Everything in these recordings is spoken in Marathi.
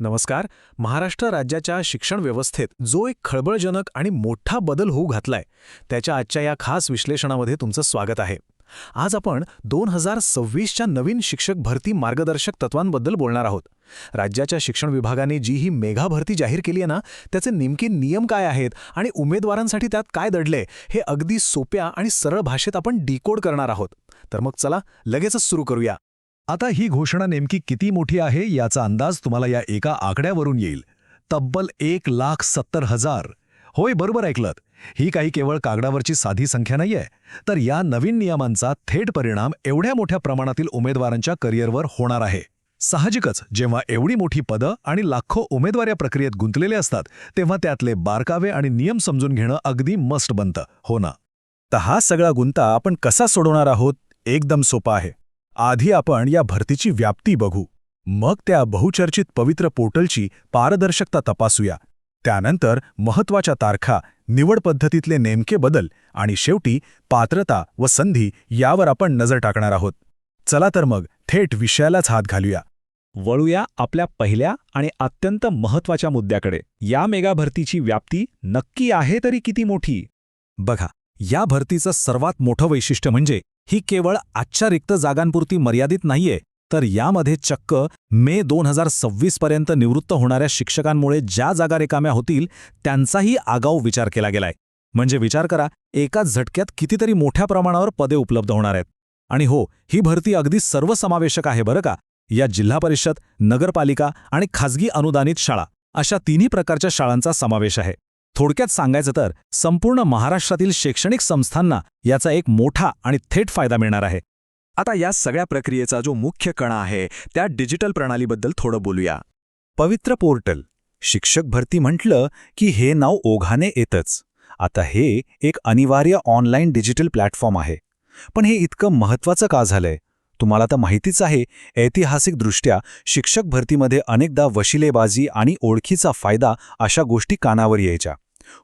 नमस्कार. महाराष्ट्र राज्याच्या शिक्षण व्यवस्थेत जो एक खळबळजनक आणि मोठा बदल होऊ घातलाय, त्याच्या आजच्या या खास विश्लेषणामध्ये तुमचं स्वागत आहे. आज आपण 2026च्या नवीन शिक्षक भरती मार्गदर्शक तत्वांबद्दल बोलणार आहोत. राज्याच्या शिक्षण विभागाने जी ही मेगा भरती जाहीर केली आहे ना, त्याचे नेमके नियम काय आहेत आणि उमेदवारांसाठी त्यात काय दडलंय, हे अगदी सोप्या आणि सरळ भाषेत आपण डिकोड करणार आहोत. तर मग चला लगेचच सुरू करूया. आता ही घोषणा नेमकी किती मोठी आहे याचा अंदाज तुम्हाला या एका आकड्यावरून येईल. तब्बल 1,70,000. होय, बरोबर ऐकलत. ही काही केवळ कागदावरची साधी संख्या नाहीये, तर या नवीन नियमांचा थेट परिणाम एवढ्या मोठ्या प्रमाणातील उमेदवारांच्या करिअरवर होणार आहे. साहजिकच जेव्हा एवढी मोठी पदं आणि लाखो उमेदवार या प्रक्रियेत गुंतलेले असतात, तेव्हा त्यातले बारकावे आणि नियम समजून घेणं अगदी मस्ट बनतं, हो ना? तर हा सगळा गुंता आपण कसा सोडवणार आहोत? एकदम सोपा आहे. आधी आपण या भरतीची व्याप्ती बघू, मग त्या बहुचर्चित पवित्र पोर्टलची पारदर्शकता तपासूया. त्यानंतर महत्त्वाच्या तारखा, निवड पद्धतीतले नेमके बदल आणि शेवटी पात्रता व संधी यावर आपण नजर टाकणार आहोत. चला तर मग थेट विषयालाच हात घालूया. वळूया आपल्या पहिल्या आणि अत्यंत महत्त्वाच्या मुद्द्याकडे. या मेगा भरतीची व्याप्ती नक्की आहे तरी किती मोठी? बघा, या भरतीचं सर्वात मोठं वैशिष्ट्य म्हणजे ही केवळ आजच्या रिक्त जागांपुरती मर्यादित नाहीये, तर यामध्ये चक्क मे 2026 पर्यंत निवृत्त होणाऱ्या शिक्षकांमुळे ज्या जागा रिकाम्या होतील त्यांचाही आगाऊ विचार केला गेलाय. म्हणजे विचार करा, एकाच झटक्यात कितीतरी मोठ्या प्रमाणावर पदे उपलब्ध होणार आहेत. आणि हो, ही भरती अगदी सर्वसमावेशक आहे बरं का. या जिल्हा परिषद, नगरपालिका आणि खासगी अनुदानित शाळा अशा तिन्ही प्रकारच्या शाळांचा समावेश आहे. थोडक्यात सांगायचं तर संपूर्ण महाराष्ट्रातील शैक्षणिक संस्थांना याचा एक मोठा आणि थेट फायदा मिळणार आहे. आता या सगळ्या प्रक्रियेचा जो मुख्य कणा आहे त्या डिजिटल प्रणालीबद्दल थोडं बोलूया. पवित्र पोर्टल. शिक्षक भरती म्हटलं की हे नाव ओघाने येतच. आता हे एक अनिवार्य ऑनलाईन डिजिटल प्लॅटफॉर्म आहे. पण हे इतकं महत्त्वाचं का झालंय? तुम्हाला तर माहितीच आहे, ऐतिहासिकदृष्ट्या शिक्षक भरतीमध्ये अनेकदा वशिलेबाजी आणि ओळखीचा फायदा अशा गोष्टी कानावर यायच्या.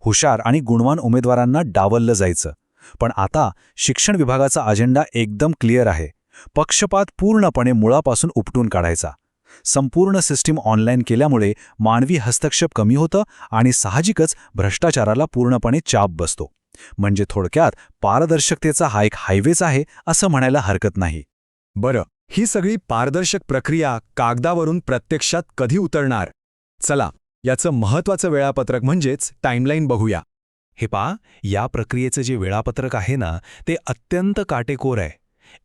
हुशार आणि गुणवान उमेदवारांना डावललं जायचं. पण आता शिक्षण विभागाचा अजेंडा एकदम क्लिअर आहे. पक्षपात पूर्णपणे मुळापासून उपटून काढायचा. संपूर्ण सिस्टीम ऑनलाईन केल्यामुळे मानवी हस्तक्षेप कमी होतं आणि साहजिकच भ्रष्टाचाराला पूर्णपणे चाप बसतो. म्हणजे थोडक्यात पारदर्शकतेचा हा एक हायवेच आहे असं म्हणायला हरकत नाही. बरं, ही सगळी पारदर्शक प्रक्रिया कागदावरून प्रत्यक्षात कधी उतरणार? चला, याचं महत्त्वाचं वेळापत्रक म्हणजेच टाईमलाईन बघूया. हे पहा, या प्रक्रियेचं जे वेळापत्रक आहे ना, ते अत्यंत काटेकोर आहे.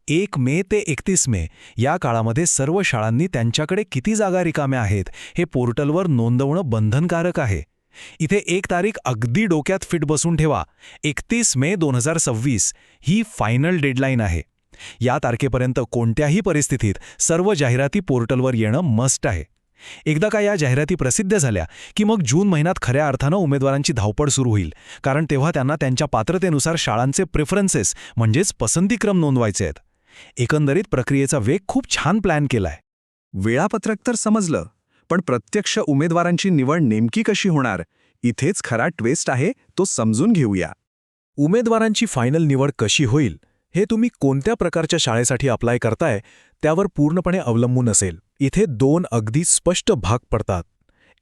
1 मे ते 31 मे या काळामध्ये सर्व शाळांनी त्यांच्याकडे किती जागा रिकाम्या आहेत हे पोर्टलवर नोंदवणं बंधनकारक आहे. इथे एक तारीख अगदी डोक्यात फिट बसून ठेवा. 31 मे 2026 ही फायनल डेडलाईन आहे. या तारखेपर्यंत कोणत्याही परिस्थितीत सर्व जाहिराती पोर्टलवर येणं मस्ट आहे. एकदा का या जाहिराती प्रसिद्ध झाल्या की मग जून महिन्यात खऱ्या अर्थानं उमेदवारांची धावपळ सुरू होईल, कारण तेव्हा त्यांना त्यांच्या पात्रतेनुसार शाळांचे प्रेफरन्सेस म्हणजेच पसंतीक्रम नोंदवायचे आहेत. एकंदरीत प्रक्रियेचा वेग खूप छान प्लॅन केलाय. वेळापत्रक तर समजलं, पण प्रत्यक्ष उमेदवारांची निवड नेमकी कशी होणार? इथेच खरा ट्विस्ट आहे, तो समजून घेऊया. उमेदवारांची फायनल निवड कशी होईल हे तुम्ही कोणत्या प्रकारच्या शाळेसाठी अप्लाय करताय त्यावर पूर्णपणे अवलंबून असेल. इथे 2 अगदी स्पष्ट भाग पडतात.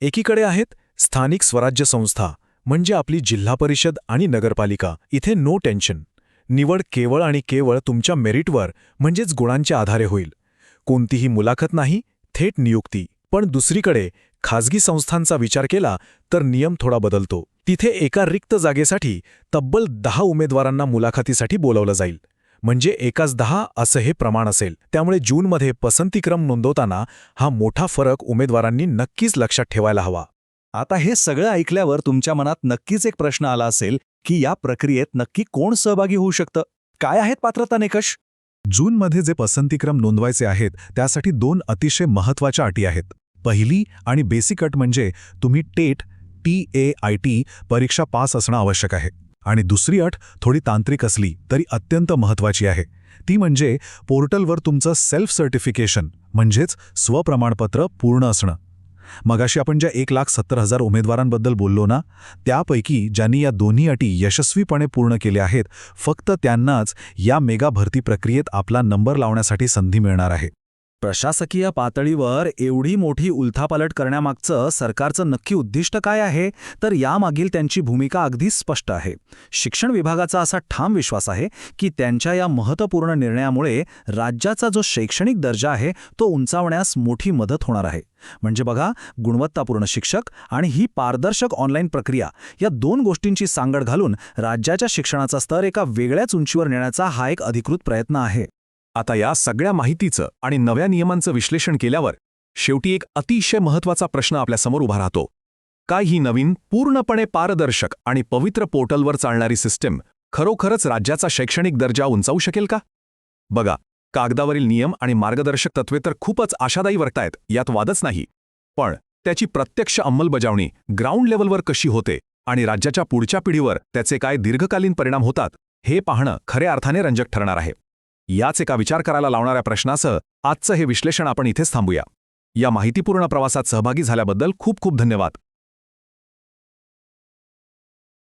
एकीकडे आहेत स्थानिक स्वराज्य संस्था, म्हणजे आपली जिल्हा परिषद आणि नगरपालिका. इथे नो टेन्शन. निवड केवळ आणि केवळ तुमच्या मेरिटवर म्हणजेच गुणांच्या आधारे होईल. कोणतीही मुलाखत नाही, थेट नियुक्ती. पण दुसरीकडे खाजगी संस्थांचा विचार केला तर नियम थोडा बदलतो. तिथे एका रिक्त जागेसाठी तब्बल 10 उमेदवारांना मुलाखतीसाठी बोलावलं जाईल. म्हणजे एकाच 10 असं हे प्रमाण असेल. त्यामुळे जूनमध्ये पसंतीक्रम नोंदवताना हा मोठा फरक उमेदवारांनी नक्कीच लक्षात ठेवायला हवा. आता हे सगळं ऐकल्यावर तुमच्या मनात नक्कीच एक प्रश्न आला असेल की या प्रक्रियेत नक्की कोण सहभागी होऊ शकतं? काय आहेत पात्रता निकष? जूनमध्ये जे पसंतीक्रम नोंदवायचे आहेत त्यासाठी 2 अतिशय महत्त्वाच्या अटी आहेत. पहिली आणि बेसिक अट म्हणजे तुम्ही TAIT परीक्षा पास असणं आवश्यक आहे. आणि दुसरी अट थोडी तांत्रिक असली तरी अत्यंत महत्त्वाची आहे. ती म्हणजे पोर्टलवर तुमचं सेल्फ सर्टिफिकेशन म्हणजेच स्वप्रमाणपत्र पूर्ण असणं. मगाशी आपण ज्या 1,70,000 उमेदवारांबद्दल बोललो ना, त्यापैकी ज्यांनी या दोन्ही अटी यशस्वीपणे पूर्ण केल्या आहेत, फक्त त्यांनाच या मेगा भरती प्रक्रियेत आपला नंबर लावण्यासाठी संधी मिळणार आहे. प्रशासकीय पातळीवर एवढी मोठी उलथापालट करण्यामागचं सरकारचं नक्की उद्दिष्ट काय आहे, तर यामागील त्यांची भूमिका अगदी स्पष्ट आहे. शिक्षण विभागाचा असा ठाम विश्वास आहे की त्यांच्या या महत्त्वपूर्ण निर्णयामुळे राज्याचा जो शैक्षणिक दर्जा आहे तो उंचावण्यास मोठी मदत होणार आहे. म्हणजे बघा, गुणवत्तापूर्ण शिक्षक आणि ही पारदर्शक ऑनलाईन प्रक्रिया या दोन गोष्टींची सांगड घालून राज्याच्या शिक्षणाचा स्तर एका वेगळ्याच उंचीवर नेण्याचा हा एक अधिकृत प्रयत्न आहे. आता या सगळ्या माहितीचं आणि नव्या नियमांचं विश्लेषण केल्यावर शेवटी एक अतिशय महत्त्वाचा प्रश्न आपल्यासमोर उभा राहतो. काय ही नवीन, पूर्णपणे पारदर्शक आणि पवित्र पोर्टलवर चालणारी सिस्टीम खरोखरच राज्याचा शैक्षणिक दर्जा उंचावू शकेल का? बघा, कागदावरील नियम आणि मार्गदर्शक तत्त्वे तर खूपच आशादायी वाटतायत, यात वादच नाही. पण त्याची प्रत्यक्ष अंमलबजावणी ग्राउंड लेव्हलवर कशी होते आणि राज्याच्या पुढच्या पिढीवर त्याचे काय दीर्घकालीन परिणाम होतात, हे पाहणं खऱ्या अर्थाने रंजक ठरणार आहे. याच एका विचार करायला लावणाऱ्या प्रश्नासह आजचं हे विश्लेषण आपण इथेच थांबूया. या माहितीपूर्ण प्रवासात सहभागी झाल्याबद्दल खूप खूप धन्यवाद.